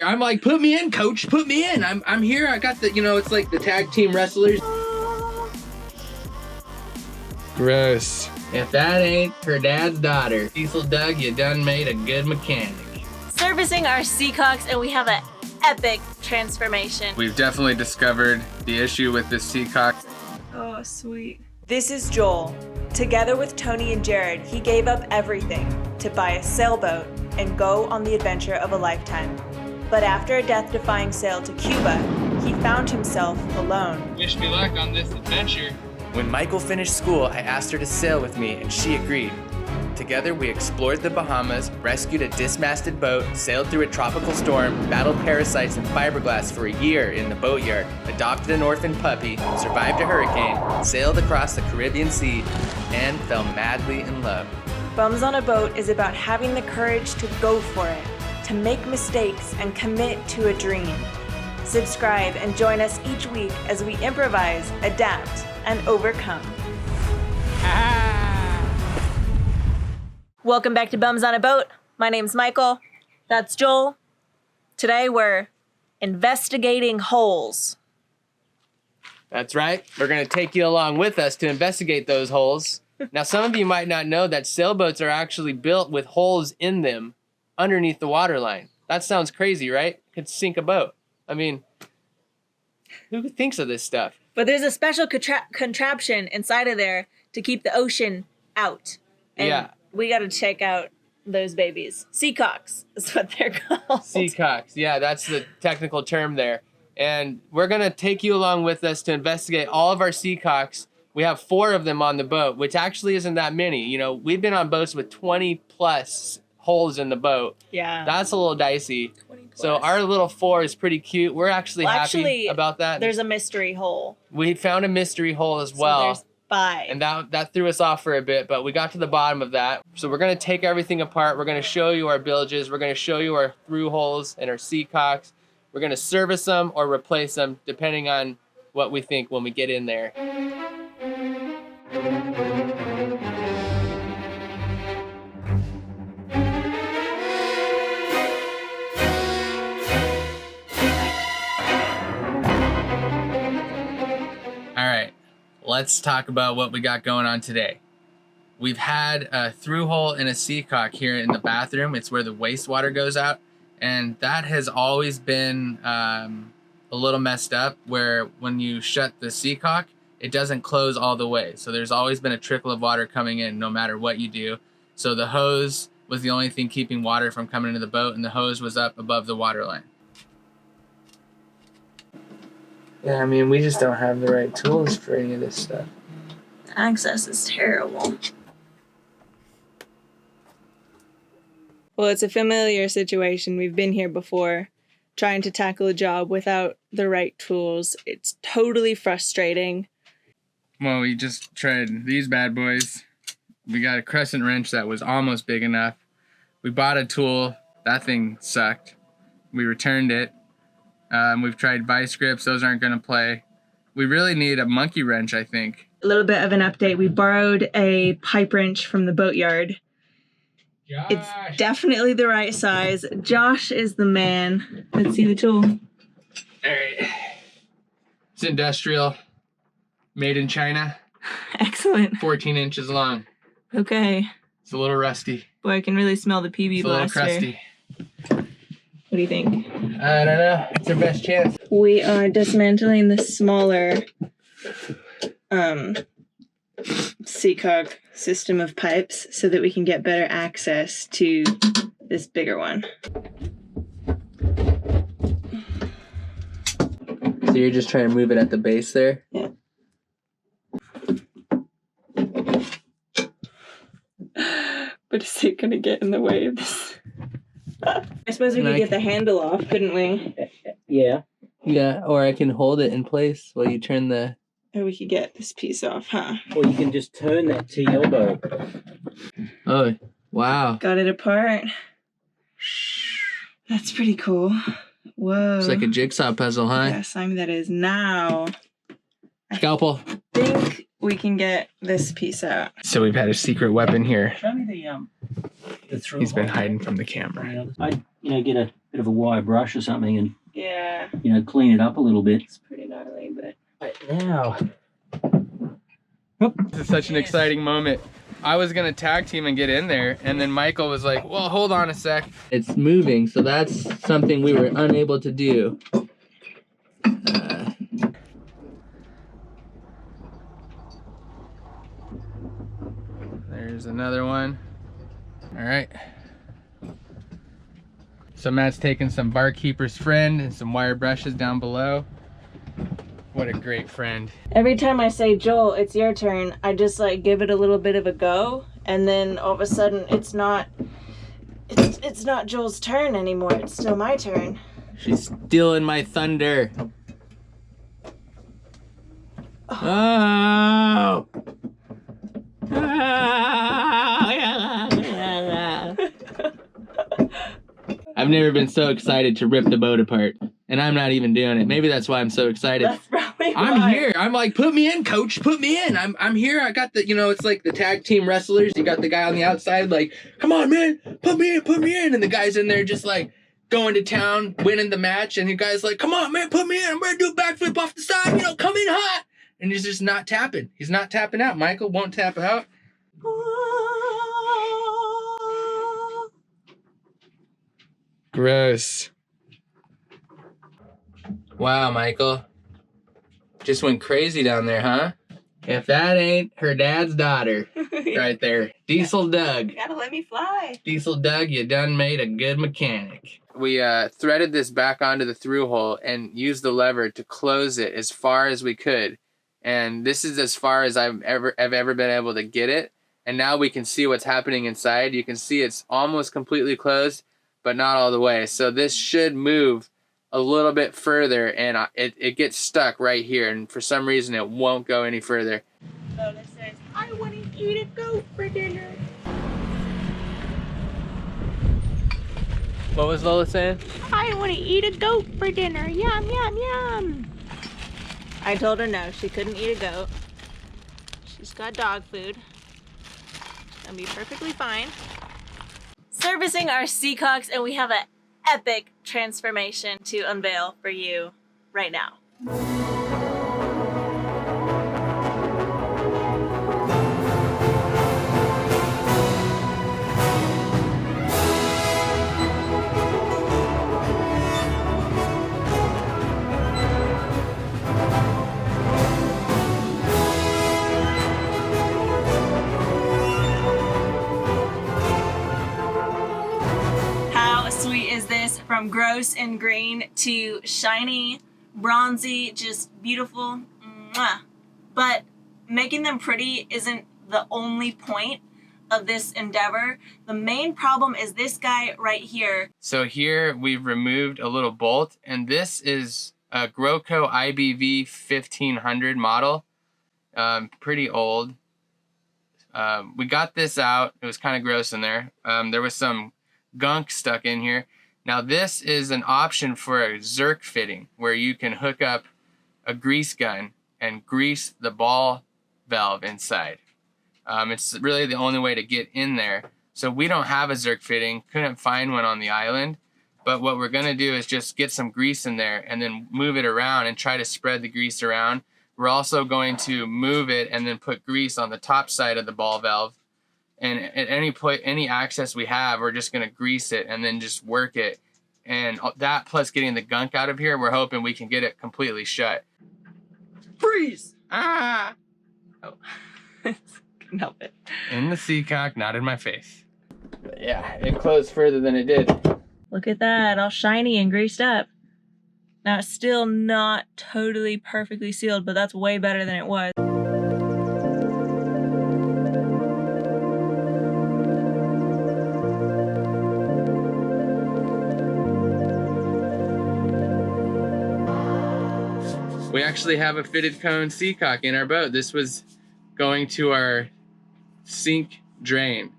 I'm like, put me in, coach, put me in. I'm here. I got the, you know, it's like the tag team wrestlers. Gross. If that ain't her dad's daughter, Cecil Doug, you done made a good mechanic. Servicing our seacocks, and we have an epic transformation. We've definitely discovered the issue with this seacock. Oh, sweet. This is Joel. Together with Tony and Jared, he gave up everything to buy a sailboat and go on the adventure of a lifetime. But after a death-defying sail to Cuba, he found himself alone. Wish me luck on this adventure. When Michael finished school, I asked her to sail with me, and she agreed. Together, we explored the Bahamas, rescued a dismasted boat, sailed through a tropical storm, battled parasites and fiberglass for a year in the boatyard, adopted an orphan puppy, survived a hurricane, sailed across the Caribbean Sea, and fell madly in love. Bums on a Boat is about having the courage to go for it, to make mistakes and commit to a dream. Subscribe and join us each week as we improvise, adapt, and overcome. Welcome back to Bums on a Boat. My name's Michael. That's Joel. Today we're investigating holes. That's right. We're going to take you along with us to investigate those holes. Now, some of you might not know that sailboats are actually built with holes in them underneath the waterline. That sounds crazy, right? Could sink a boat. I mean, who thinks of this stuff? But there's a special contraption inside of there to keep the ocean out. And yeah. We got to check out those babies. Seacocks is what they're called. Seacocks. Yeah, that's the technical term there. And we're going to take you along with us to investigate all of our seacocks. We have 4 of them on the boat, which actually isn't that many. You know, we've been on boats with 20 plus holes in the boat. Yeah. That's a little dicey. 20 plus. So our little 4 is pretty cute. We're actually happy about that. There's a mystery hole. We found a mystery hole as well. So there's 5. And that threw us off for a bit, but we got to the bottom of that. So we're going to take everything apart. We're going to show you our bilges. We're going to show you our Thru-Hulls and our seacocks. We're going to service them or replace them depending on what we think when we get in there. All right. Let's talk about what we got going on today. We've had a Thru-Hull and a seacock here in the bathroom. It's where the wastewater goes out. And that has always been a little messed up, where when you shut the seacock, it doesn't close all the way. So there's always been a trickle of water coming in no matter what you do. So the hose was the only thing keeping water from coming into the boat, and the hose was up above the water line. Yeah, I mean, we just don't have the right tools for any of this stuff. Access is terrible. Well, it's a familiar situation. We've been here before, trying to tackle a job without the right tools. It's totally frustrating. Well, we just tried these bad boys. We got a crescent wrench that was almost big enough. We bought a tool. That thing sucked. We returned it. We've tried vice grips. Those aren't going to play. We really need a monkey wrench, I think. A little bit of an update. We borrowed a pipe wrench from the boatyard. Josh. It's definitely the right size. Josh is the man. Let's see the tool. All right. It's industrial. Made in China. Excellent. 14 inches long. Okay. It's a little rusty. Boy, I can really smell the PB It's a blaster. little crusty. What do you think? I don't know. It's our best chance. We are dismantling the smaller seacock system of pipes so that we can get better access to this bigger one. So you're just trying to move it at the base there? Yeah. But is it going to get in the way of this? I suppose we could get the handle off, couldn't we? Yeah. Yeah, or I can hold it in place while you turn the... Or we could get this piece off, huh? Or you can just turn that to your boat. Oh, wow. Got it apart. That's pretty cool. Whoa. It's like a jigsaw puzzle, huh? Yes, that is. Now, Scalpel. I think we can get this piece out. So we've had a secret weapon here. Show me the Thru-Hull. He's been hiding from the camera. I get a bit of a wire brush or something and, Yeah, you know, clean it up a little bit. it's pretty gnarly, but Right now. This is such an exciting moment. I was gonna tag team and get in there, and then Michael was like, well, hold on a sec. It's moving, so that's something we were unable to do. There's another one. All right. So Matt's taking some Barkeeper's Friend and some wire brushes down below. What a great friend. every time I say, Joel, it's your turn, I just like give it a little bit of a go, and then all of a sudden it's not Joel's turn anymore. It's still my turn. She's stealing my thunder. Oh! I've never been so excited to rip the boat apart. And I'm not even doing it. Maybe that's why I'm so excited. That's probably I'm why. here. I'm like, put me in, coach. Put me in. I'm here. I got the, you know, it's like the tag team wrestlers. You got the guy on the outside like, come on, man. Put me in. Put me in. And the guy's in there just like going to town, winning the match. And the guy's like, come on, man. Put me in. I'm ready to do a backflip off the side. You know, come in hot. And he's just not tapping. He's not tapping out. Michael won't tap out. Gross. Wow, Michael. Just went crazy down there, huh? If that ain't her dad's daughter right there. Diesel Doug. You gotta let me fly. Diesel Doug, you done made a good mechanic. We threaded this back onto the through hole and used the lever to close it as far as we could. And this is as far as I've ever been able to get it. And now we can see what's happening inside. You can see it's almost completely closed, but not all the way. So this should move a little bit further, and it gets stuck right here, and for some reason it won't go any further. Lola says, I want to eat a goat for dinner. What was Lola saying? I want to eat a goat for dinner. Yum, yum, yum. I told her no, she couldn't eat a goat. She's got dog food. She's gonna be perfectly fine. Servicing our seacocks, and we have an epic transformation to unveil for you right now. How sweet is this? From gross and green to shiny, bronzy, just beautiful. Mwah. But making them pretty isn't the only point of this endeavor. The main problem is this guy right here. So here we've removed a little bolt, and this is a Groco IBV 1500 model. Pretty old. We got this out. It was kind of gross in there. There was some gunk stuck in here. Now this is an option for a Zerk fitting where you can hook up a grease gun and grease the ball valve inside. It's really the only way to get in there. So we don't have a Zerk fitting, couldn't find one on the island, but what we're gonna do is just get some grease in there and then move it around and try to spread the grease around. We're also going to move it and then put grease on the top side of the ball valve. And at any point, any access we have, we're just gonna grease it and then just work it. And that plus getting the gunk out of here, we're hoping we can get it completely shut. Freeze! Ah! Oh, couldn't help it. In the seacock, not in my face. But yeah, it closed further than it did. Look at that, all shiny and greased up. Now it's still not totally perfectly sealed, but that's way better than it was. We actually have a fitted cone seacock in our boat. This was going to our sink drain.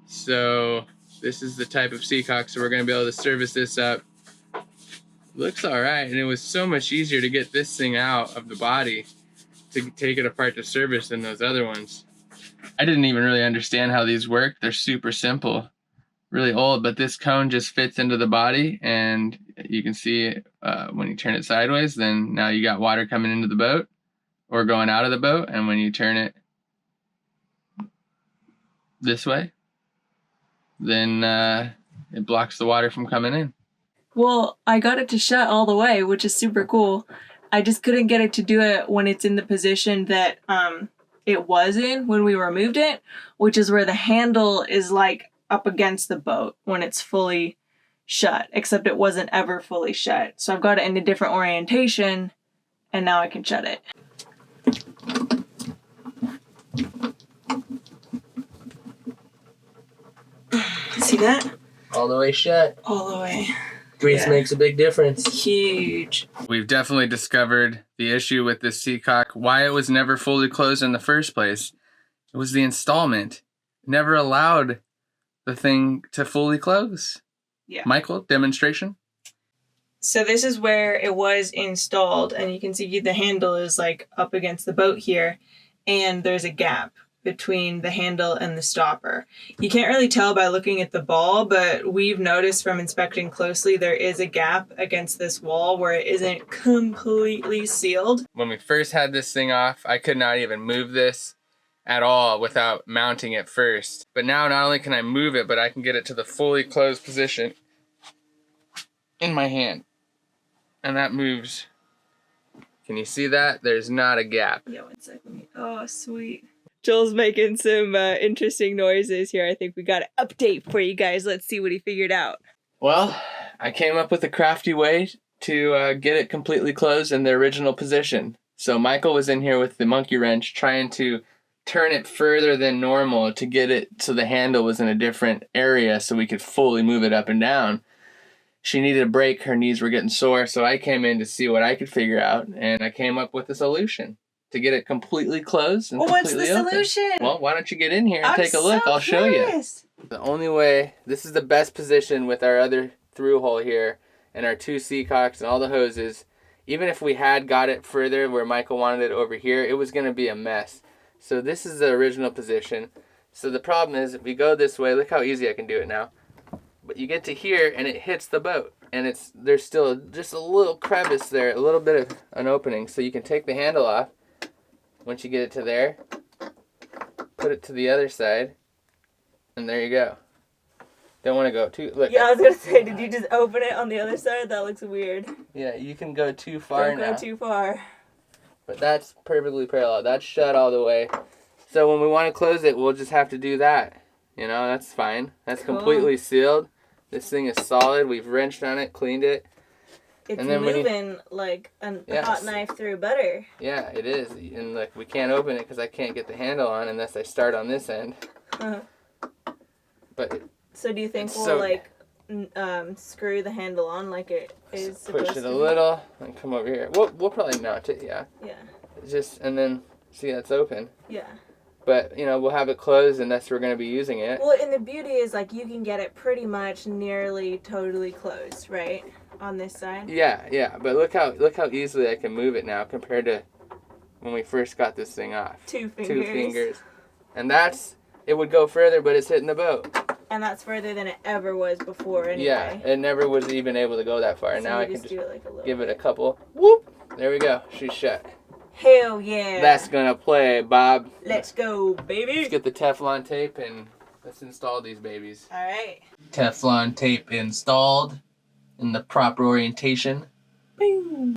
So this is the type of seacock, so we're gonna be able to service this up. Looks all right, and it was so much easier to get this thing out of the body to take it apart to service than those other ones. I didn't even really understand how these work. They're super simple. really old, but this cone just fits into the body, and you can see when you turn it sideways, then now you got water coming into the boat or going out of the boat, and when you turn it this way, then it blocks the water from coming in. Well, I got it to shut all the way, which is super cool. I just couldn't get it to do it when it's in the position that it was in when we removed it, which is where the handle is like up against the boat when it's fully shut, except it wasn't ever fully shut. So I've got it in a different orientation, and now I can shut it. See that? All the way shut. All the way. Grease makes a big difference. Huge. We've definitely discovered the issue with this seacock, why it was never fully closed in the first place. It was the installment. Never allowed the thing to fully close. Yeah. Michael, demonstration? So this is where it was installed, and you can see the handle is like up against the boat here, and there's a gap between the handle and the stopper. You can't really tell by looking at the ball, but we've noticed from inspecting closely there is a gap against this wall where it isn't completely sealed. When we first had this thing off, I could not even move this at all without mounting it first. But now not only can I move it, but I can get it to the fully closed position in my hand. And that moves. Can you see that? There's not a gap. Yeah, 1 second. Oh, sweet. Joel's making some interesting noises here. I think we got an update for you guys. Let's see what he figured out. Well, I came up with a crafty way to get it completely closed in the original position. So Michael was in here with the monkey wrench trying to turn it further than normal to get it so the handle was in a different area so we could fully move it up and down. She needed a break. Her knees were getting sore, so I came in to see what I could figure out, and I came up with a solution to get it completely closed and completely open. What's the solution? Well, why don't you get in here and take a look? I'll show you. The only way, this is the best position with our other through hole here and our 2 seacocks and all the hoses. Even if we had got it further where Michael wanted it over here, it was going to be a mess. So this is the original position. So the problem is if we go this way, look how easy I can do it now. But you get to here and it hits the boat. And there's still just a little crevice there, a little bit of an opening. So you can take the handle off once you get it to there. Put it to the other side. And there you go. Don't want to go too... Look. Yeah, I was going to say, did you just open it on the other side? That looks weird. Yeah, you can go too far now. Don't go too far. But that's perfectly parallel. That's shut all the way. So when we want to close it, we'll just have to do that. You know, that's fine. That's cool. Completely sealed. This thing is solid. We've wrenched on it, cleaned it. It's and then moving like a hot knife through butter. Yeah, it is. And like we can't open it because I can't get the handle on unless I start on this end. Uh-huh. But so do you think we'll screw the handle on like it is supposed to? Push it a little and come over here. We'll probably mount it. Yeah. Yeah. Just and then see that's open. Yeah. But, you know, we'll have it closed and that's where we're going to be using it. Well, and the beauty is, like, you can get it pretty much nearly totally closed, right? On this side? Yeah. But look how easily I can move it now compared to when we first got this thing off. 2 fingers. 2 fingers. And it would go further, but it's hitting the boat. And that's further than it ever was before anyway. Yeah, it never was even able to go that far. And so now I can just do it like a little give it a couple. Whoop! There we go. She's shut. Hell yeah. That's gonna play, Bob. Let's go, baby. Let's get the Teflon tape and let's install these babies. All right. Teflon tape installed in the proper orientation. Boom.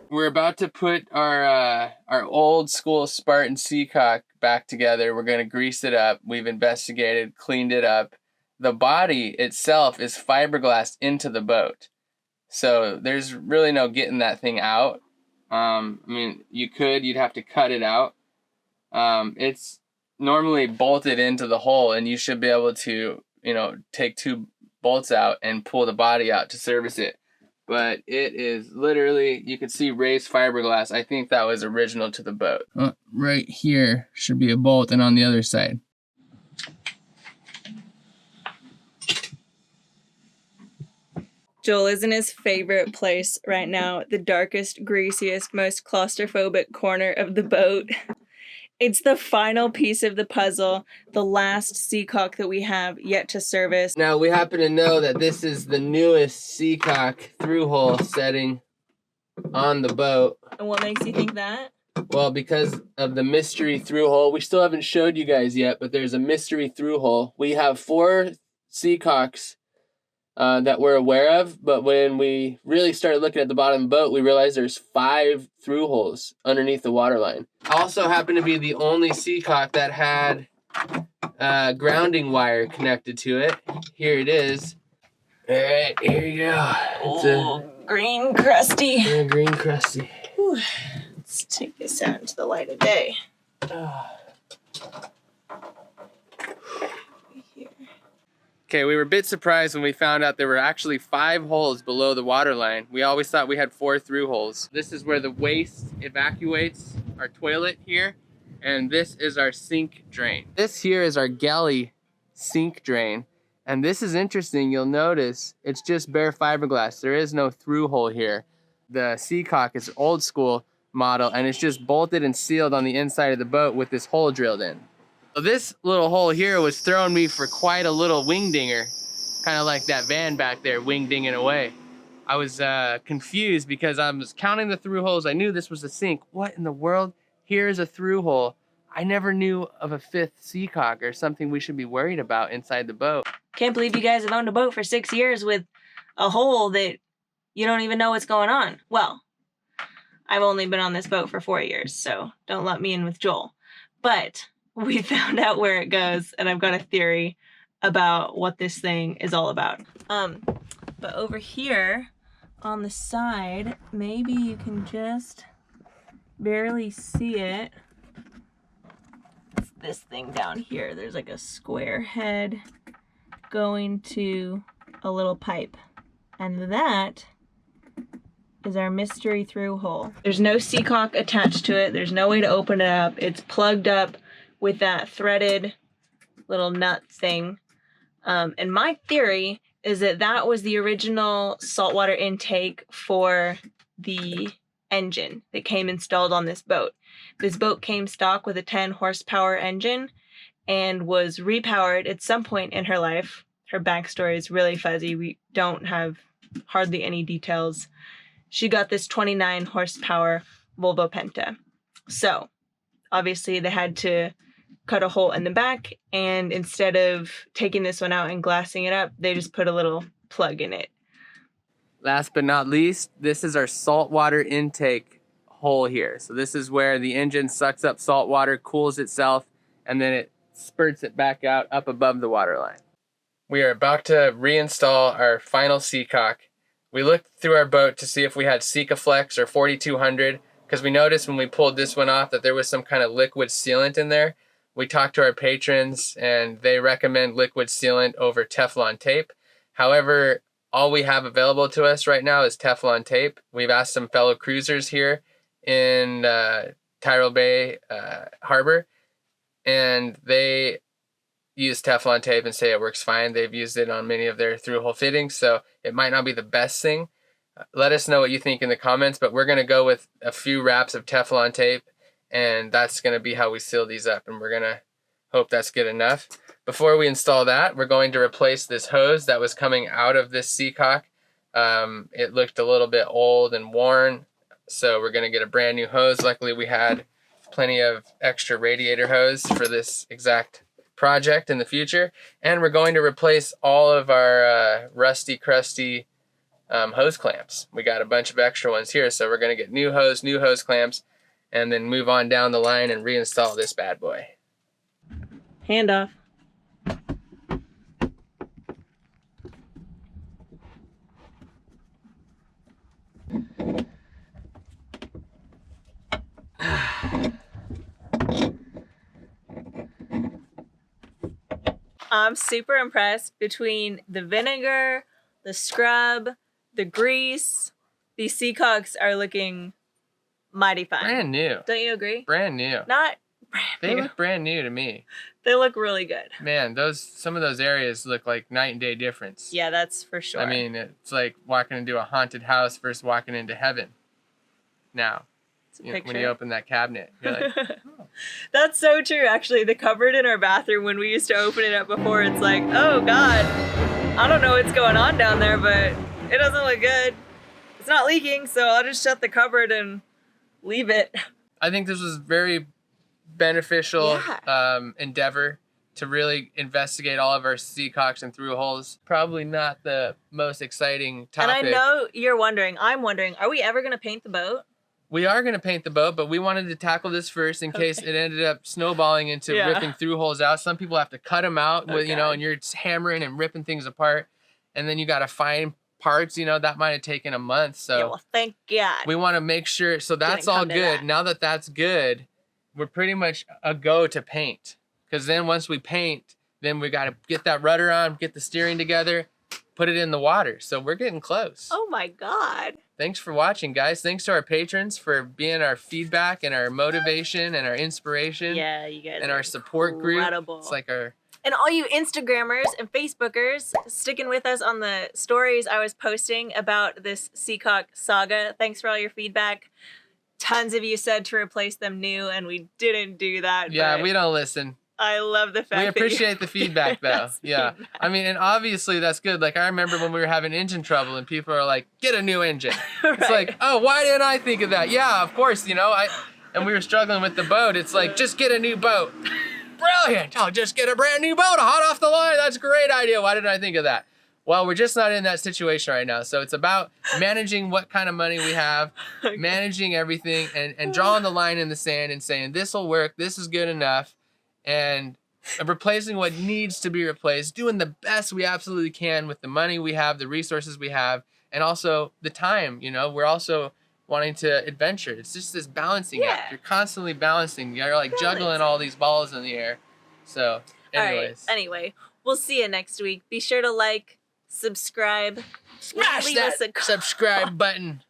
We're about to put our old school Spartan Seacock back together. We're gonna grease it up. We've investigated, cleaned it up. The body itself is fiberglass into the boat. So there's really no getting that thing out. I mean, you'd have to cut it out. It's normally bolted into the hole and you should be able to, take 2 bolts out and pull the body out to service it. But it is literally, you can see raised fiberglass. I think that was original to the boat. Right here should be a bolt and on the other side. Joel is in his favorite place right now, the darkest, greasiest, most claustrophobic corner of the boat. It's the final piece of the puzzle, the last seacock that we have yet to service. Now, we happen to know that this is the newest seacock through-hole setting on the boat. And what makes you think that? Well, because of the mystery through-hole. We still haven't showed you guys yet, but there's a mystery through-hole. We have 4 seacocks that we're aware of, but when we really started looking at the bottom of the boat, we realized there's 5 through-holes underneath the waterline. Also happened to be the only seacock that had grounding wire connected to it. Here it is. All right, here you go. It's Green crusty. a green crusty. Whew. Let's take this out into the light of day. Okay, we were a bit surprised when we found out there were actually 5 holes below the waterline. We always thought we had 4 through holes. This is where the waste evacuates, our toilet here, and this is our sink drain. This here is our galley sink drain, and this is interesting. You'll notice it's just bare fiberglass. There is no through hole here. The seacock is old school model, and it's just bolted and sealed on the inside of the boat with this hole drilled in. So this little hole here was throwing me for quite a little wing dinger, kind of like that van back there wing dinging away. I was confused because I was counting the through holes. I knew this was a sink. What in the world? Here's a through hole. I never knew of a 5th seacock or something we should be worried about inside the boat. Can't believe you guys have owned a boat for 6 years with a hole that you don't even know what's going on. Well, I've only been on this boat for 4 years, so don't let me in with Joel. But we found out where it goes, and I've got a theory about what this thing is all about. But over here on the side, maybe you can just barely see it. It's this thing down here. There's like a square head going to a little pipe, and that is our mystery through hole. There's no seacock attached to it. There's no way to open it up. It's plugged up with that threaded little nut thing. And my theory is that that was the original saltwater intake for the engine that came installed on this boat. This boat came stock with a 10 horsepower engine and was repowered at some point in her life. Her backstory is really fuzzy. We don't have hardly any details. She got this 29 horsepower Volvo Penta. So obviously they had to cut a hole in the back, and instead of taking this one out and glassing it up, they just put a little plug in it. Last but not least, this is our saltwater intake hole here. So this is where the engine sucks up salt water, cools itself, and then it spurts it back out up above the waterline. We are about to reinstall our final seacock. We looked through our boat to see if we had Sikaflex or 4200, because we noticed when we pulled this one off that there was some kind of liquid sealant in there. We talked to our patrons, and they recommend liquid sealant over Teflon tape. However, all we have available to us right now is Teflon tape. We've asked some fellow cruisers here in Tyrrell Bay Harbor, and they use Teflon tape and say it works fine. They've used it on many of their through-hole fittings, so it might not be the best thing. Let us know what you think in the comments, but we're going to go with a few wraps of Teflon tape, and that's going to be how we seal these up, and we're going to hope that's good enough. Before we install that, we're going to replace this hose that was coming out of this seacock. It looked a little bit old and worn, so we're going to get a brand new hose. Luckily, we had plenty of extra radiator hose for this exact project in the future, and we're going to replace all of our rusty, crusty hose clamps. We got a bunch of extra ones here, so we're going to get new hose clamps, and then move on down the line and reinstall this bad boy. Hand off. I'm super impressed between the vinegar, the scrub, the grease. These seacocks are looking mighty fine. Brand new. Don't you agree? Brand new. Not brand They new. look brand new to me. They look really good. Man, some of those areas look like night and day difference. Yeah, that's for sure. I mean, it's like walking into a haunted house versus walking into heaven. Now, it's a when picture. you open that cabinet, you're like, oh, That's so true, actually. The cupboard in our bathroom, when we used to open it up before, it's like, oh God, I don't know what's going on down there, but it doesn't look good. It's not leaking, so I'll just shut the cupboard and leave it. I think this was very beneficial endeavor to really investigate all of our seacocks and Thru-Hulls. Probably not the most exciting topic. And I know you're wondering, I'm wondering, are we ever going to paint the boat? We are going to paint the boat, but we wanted to tackle this first in case it ended up snowballing into ripping Thru-Hulls out. Some people have to cut them out, with, you know, and you're just hammering and ripping things apart. And then you got to find parts, you know, that might have taken a month. So yeah, well, thank God. we want to make sure. So that's all good. Now that that's good, we're pretty much a go to paint. Because then once we paint, then we got to get that rudder on, get the steering together, put it in the water. So we're getting close. Oh my God. Thanks for watching, guys. Thanks to our patrons for being our feedback and our motivation and our inspiration. Yeah, you guys. And our support incredible. group. It's like our... And all you Instagrammers and Facebookers sticking with us on the stories I was posting about this Seacock saga. Thanks for all your feedback. Tons of you said to replace them new, and we didn't do that. Yeah, we don't listen. I love the fact we appreciate the feedback, though. Yeah. Feedback. I mean, and obviously that's good. Like, I remember when we were having engine trouble and people are like, get a new engine. Right. It's like, oh, why didn't I think of that? Yeah, of course, you know, and we were struggling with the boat. It's like, just get a new boat. Brilliant. I'll just get a brand new boat hot off the line. That's a great idea. Why didn't I think of that? Well, we're just not in that situation right now. So it's about managing what kind of money we have, managing everything, and drawing the line in the sand and saying, this will work. This is good enough. And replacing what needs to be replaced, doing the best we absolutely can with the money we have, the resources we have, and also the time. You know, we're also wanting to adventure. It's just this balancing act. You're constantly balancing. You're like juggling all these balls in the air. So, anyways. All right. Anyway, we'll see you next week. Be sure to like, subscribe, smash leave that us a subscribe button.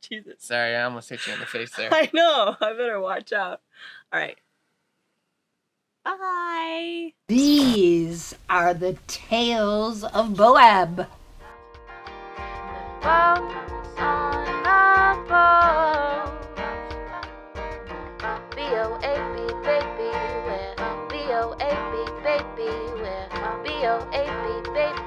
Jesus. Sorry, I almost hit you in the face there. I know. I better watch out. All right. Bye. These are the tales of Boab. Bones on a boat. B-O-A-B, baby, where? B-O-A-B, baby, where? B-O-A-B, baby.